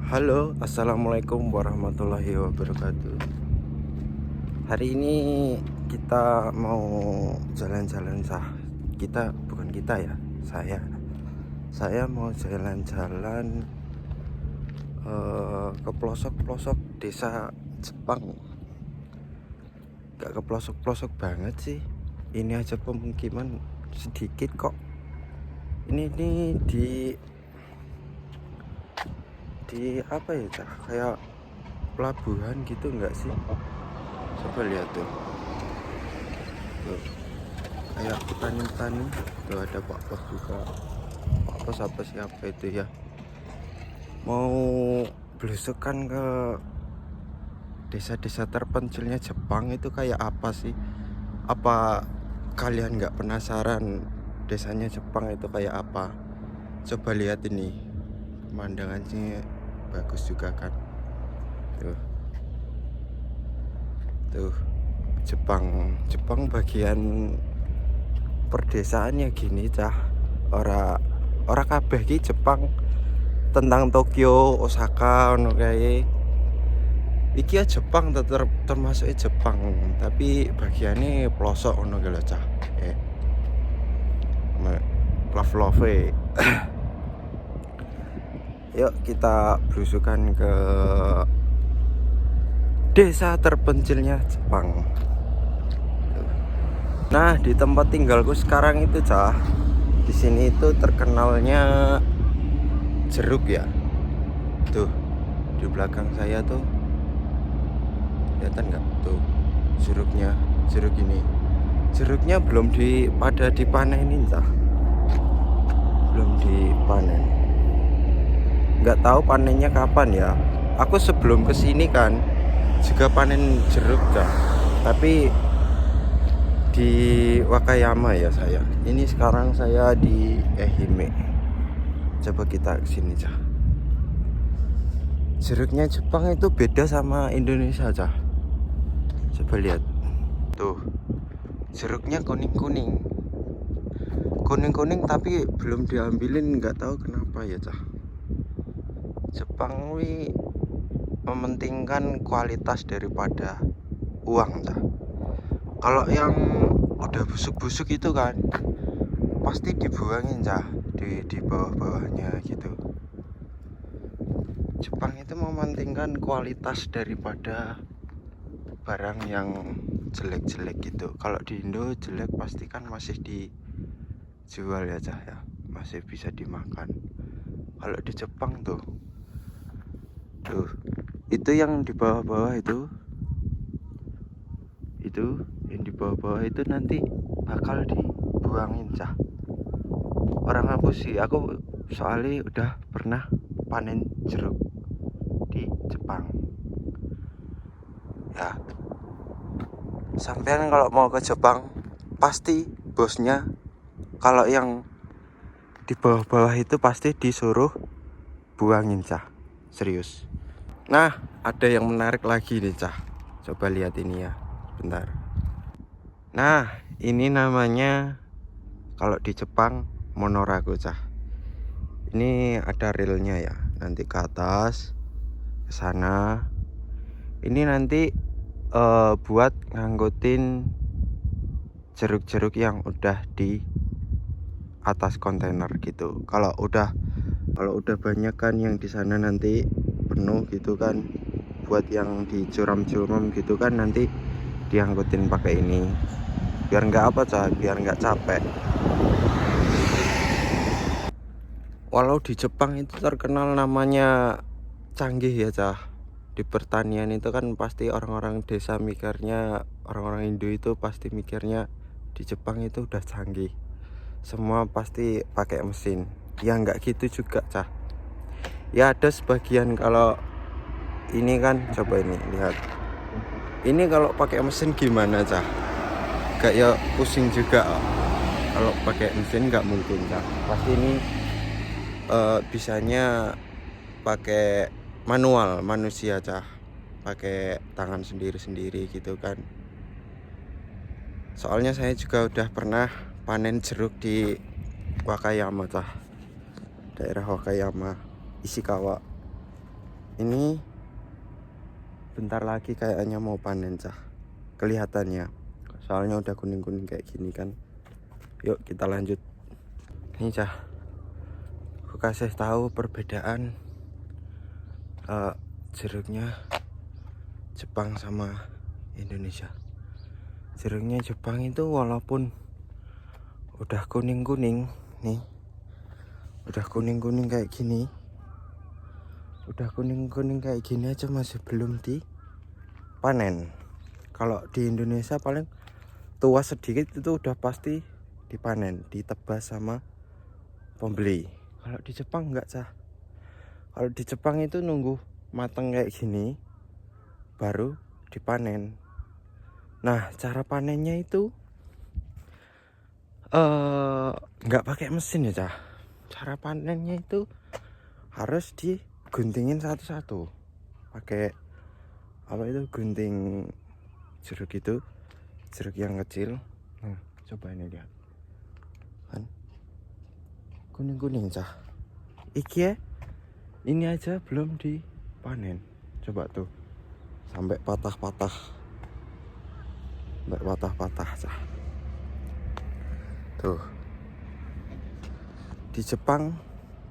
Halo, assalamualaikum warahmatullahi wabarakatuh. Hari ini kita mau jalan-jalan Kita bukan kita ya, saya mau jalan-jalan ke pelosok-pelosok desa Jepang. Gak ke pelosok-pelosok banget sih. Ini aja pemukiman sedikit kok. Ini di apa ya cah? Kayak pelabuhan gitu enggak sih? Coba lihat tuh. Tuh, kayak petani-petani. Tuh ada Pak Pos juga. Pak Pos apa siapa itu ya? Mau belusukan ke desa-desa terpencilnya Jepang itu kayak apa sih? Apa kalian nggak penasaran desanya Jepang itu kayak apa? Coba lihat ini, pemandangannya bagus juga kan. Tuh Jepang bagian perdesaannya gini cah. Ora kabeh ki Jepang tentang Tokyo, Osaka ono kae. Iki ya Jepang termasuk Jepang, tapi bagiannya pelosok ono gitu cah. Love. Yuk kita berusukan ke desa terpencilnya Jepang. Nah, di tempat tinggalku sekarang itu cah, di sini itu terkenalnya jeruk ya. Tuh di belakang saya tuh, kelihatan nggak? Tuh jeruk ini. Jeruknya belum pada dipanenin cah, belum dipanen. Nggak tahu panennya kapan ya. Aku sebelum kesini kan juga panen jeruk cah, tapi di Wakayama ya saya. Ini sekarang saya di Ehime. Coba kita kesini cah. Jeruknya Jepang itu beda sama Indonesia cah. Coba lihat. Tuh, jeruknya kuning-kuning tapi belum diambilin, nggak tahu kenapa ya cah. Jepang wi mementingkan kualitas daripada uang cah. Kalau yang udah busuk-busuk itu kan pasti dibuangin cah, di bawah-bawahnya gitu. Jepang itu mementingkan kualitas daripada barang yang jelek-jelek gitu. Kalau di Indo jelek pasti kan masih dijual ya cah ya, masih bisa dimakan. Kalau di Jepang tuh itu yang di bawah-bawah itu yang di bawah-bawah itu nanti bakal dibuangin cah. Orang aku sih, aku soalnya udah pernah panen jeruk di Jepang ya. Sampean kalau mau ke Jepang pasti bosnya, kalau yang di bawah-bawah itu pasti disuruh buangin cah, serius. Nah, ada yang menarik lagi nih cah. Coba lihat ini ya, bentar. Nah, ini namanya kalau di Jepang monoraku cah. Ini ada relnya ya, nanti ke atas ke sana. Ini nanti buat ngangkutin jeruk-jeruk yang udah di atas kontainer gitu. Kalau udah banyak kan yang di sana nanti penuh gitu kan, buat yang di curam-curam gitu kan nanti diangkutin pakai ini. Biar nggak biar nggak capek. Walau di Jepang itu terkenal namanya canggih ya cah. Di pertanian itu kan pasti orang-orang desa mikirnya, orang-orang Indo itu pasti mikirnya di Jepang itu udah canggih, semua pasti pakai mesin. Ya nggak gitu juga cah. Ya ada sebagian. Kalau ini kan, coba ini lihat. Ini kalau pakai mesin gimana cah? Gak ya pusing juga. Kalau pakai mesin nggak mungkin cah. Pasti ini bisanya pakai manual, manusia cah, pakai tangan sendiri gitu kan. Soalnya saya juga udah pernah panen jeruk di Wakayama cah, daerah Wakayama, Ishikawa. Ini bentar lagi kayaknya mau panen cah, kelihatannya. Soalnya udah kuning-kuning kayak gini kan. Yuk kita lanjut. Ini cah, aku kasih tahu perbedaan jeruknya Jepang sama Indonesia. Jeruknya Jepang itu walaupun udah kuning-kuning nih, udah kuning-kuning kayak gini, aja masih belum dipanen. Kalau di Indonesia paling tua sedikit itu udah pasti dipanen, ditebas sama pembeli. Kalau di Jepang enggak cah. Kalau di Jepang itu nunggu matang kayak gini baru dipanen. Nah, cara panennya itu nggak pakai mesin ya cah. Cara panennya itu harus diguntingin satu-satu pakai apa itu, gunting jeruk itu, jeruk yang kecil. Nah, coba ini lihat kan kuning-kuning cah. Iki ya, ini aja belum dipanen. Coba tuh sampai patah-patah cah. Tuh, di Jepang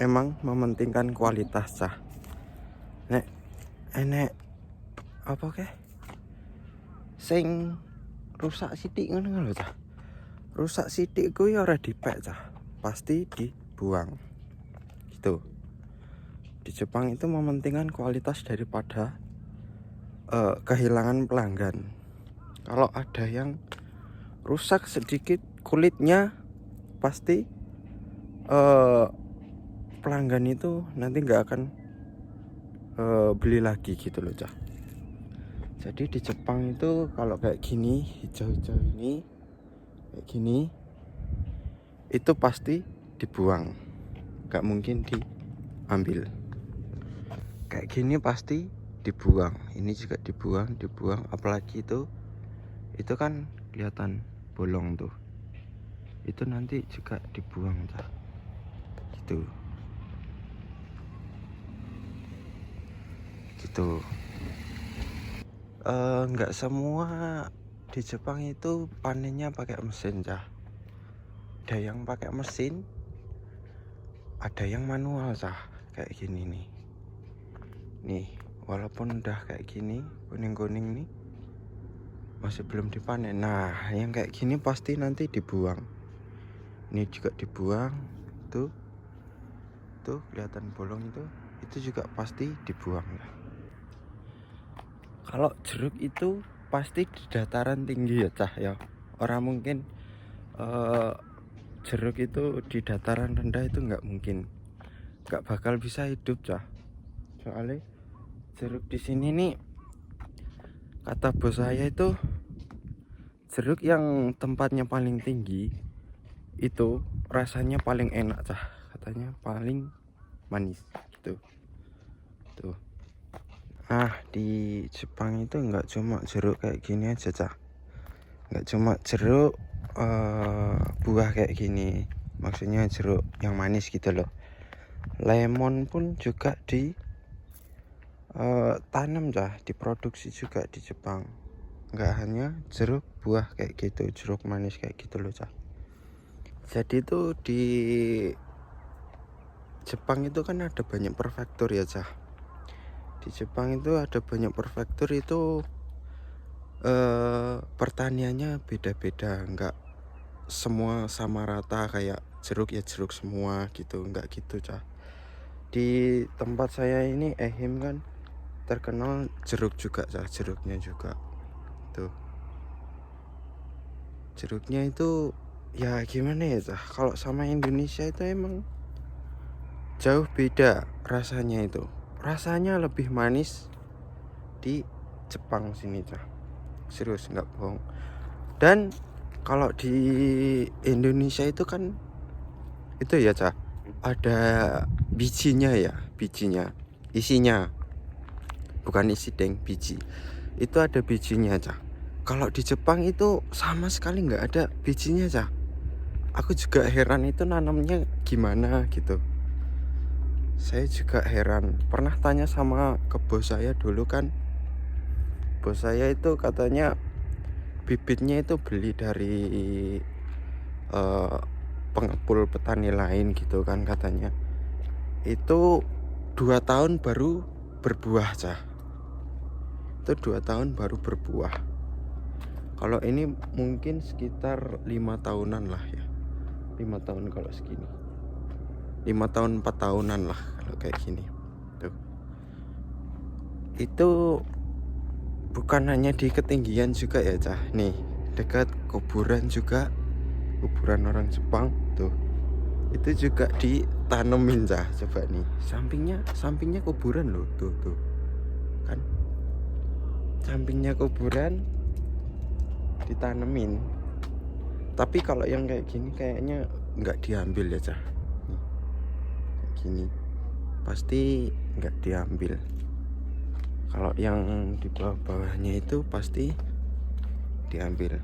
emang mementingkan kualitas cah. Nek enek apa ke sing rusak sithik ngono lho cah. Rusak sithik kuwi ora dipek cah, pasti dibuang gitu. Di Jepang itu mementingkan kualitas daripada kehilangan pelanggan. Kalau ada yang rusak sedikit kulitnya, pasti pelanggan itu nanti nggak akan beli lagi gitu loh cah. Jadi di Jepang itu kalau kayak gini, hijau-hijau ini kayak gini, itu pasti dibuang, nggak mungkin diambil. Kayak gini pasti dibuang, ini juga dibuang. Apalagi itu kan kelihatan bolong tuh, itu nanti juga dibuang cah gitu. Nggak semua di Jepang itu panennya pakai mesin cah. Ada yang pakai mesin, ada yang manual cah. Kayak gini nih, walaupun udah kayak gini kuning-kuning nih, masih belum dipanen. Nah, yang kayak gini pasti nanti dibuang. Ini juga dibuang. Tuh kelihatan bolong itu juga pasti dibuang. Kalau jeruk itu pasti di dataran tinggi ya cah ya. Orang mungkin jeruk itu di dataran rendah itu nggak mungkin, nggak bakal bisa hidup cah. Soalnya jeruk di sini nih, kata bos saya itu jeruk yang tempatnya paling tinggi itu rasanya paling enak cah, katanya paling manis gitu tuh. Nah, di Jepang itu nggak cuma jeruk kayak gini aja cah, nggak cuma jeruk buah kayak gini, maksudnya jeruk yang manis gitu loh. Lemon pun juga tanam cah, diproduksi juga di Jepang. Nggak hanya jeruk buah kayak gitu, jeruk manis kayak gitu loh cah. Jadi tuh di Jepang itu kan ada banyak prefektur ya cah. Di Jepang itu ada banyak prefektur, itu pertaniannya beda-beda, nggak semua sama rata kayak jeruk ya jeruk semua gitu, nggak gitu cah. Di tempat saya ini Ehim kan terkenal jeruk juga cah, jeruknya juga tuh. Jeruknya itu ya gimana ya cah, kalau sama Indonesia itu emang jauh beda rasanya. Itu rasanya lebih manis di Jepang sini cah, serius nggak bohong. Dan kalau di Indonesia itu kan itu ya cah, ada bijinya ya, isinya, bukan isi deng, biji itu ada bijinya cah. Kalau di Jepang itu sama sekali nggak ada bijinya cah. Aku juga heran itu nanamnya gimana gitu. saya juga heran. Pernah tanya sama ke bos saya dulu kan, bos saya itu katanya bibitnya itu beli dari pengepul petani lain gitu kan katanya. Itu 2 tahun baru berbuah cah. Itu 2 tahun baru berbuah. Kalau ini mungkin sekitar 5 tahunan lah ya. 5 tahun kalau segini. 5 tahun 4 tahunan lah kalau kayak gini. Tuh. Itu bukan hanya di ketinggian juga ya cah. Nih, dekat kuburan juga. Kuburan orang Jepang tuh. Itu juga ditanemin cah. Coba nih, sampingnya kuburan loh, tuh. Kan? Sampingnya kuburan ditanemin. Tapi kalau yang kayak gini kayaknya nggak diambil ya cah. Nih, kayak gini pasti nggak diambil. Kalau yang di bawah-bawahnya itu pasti diambil.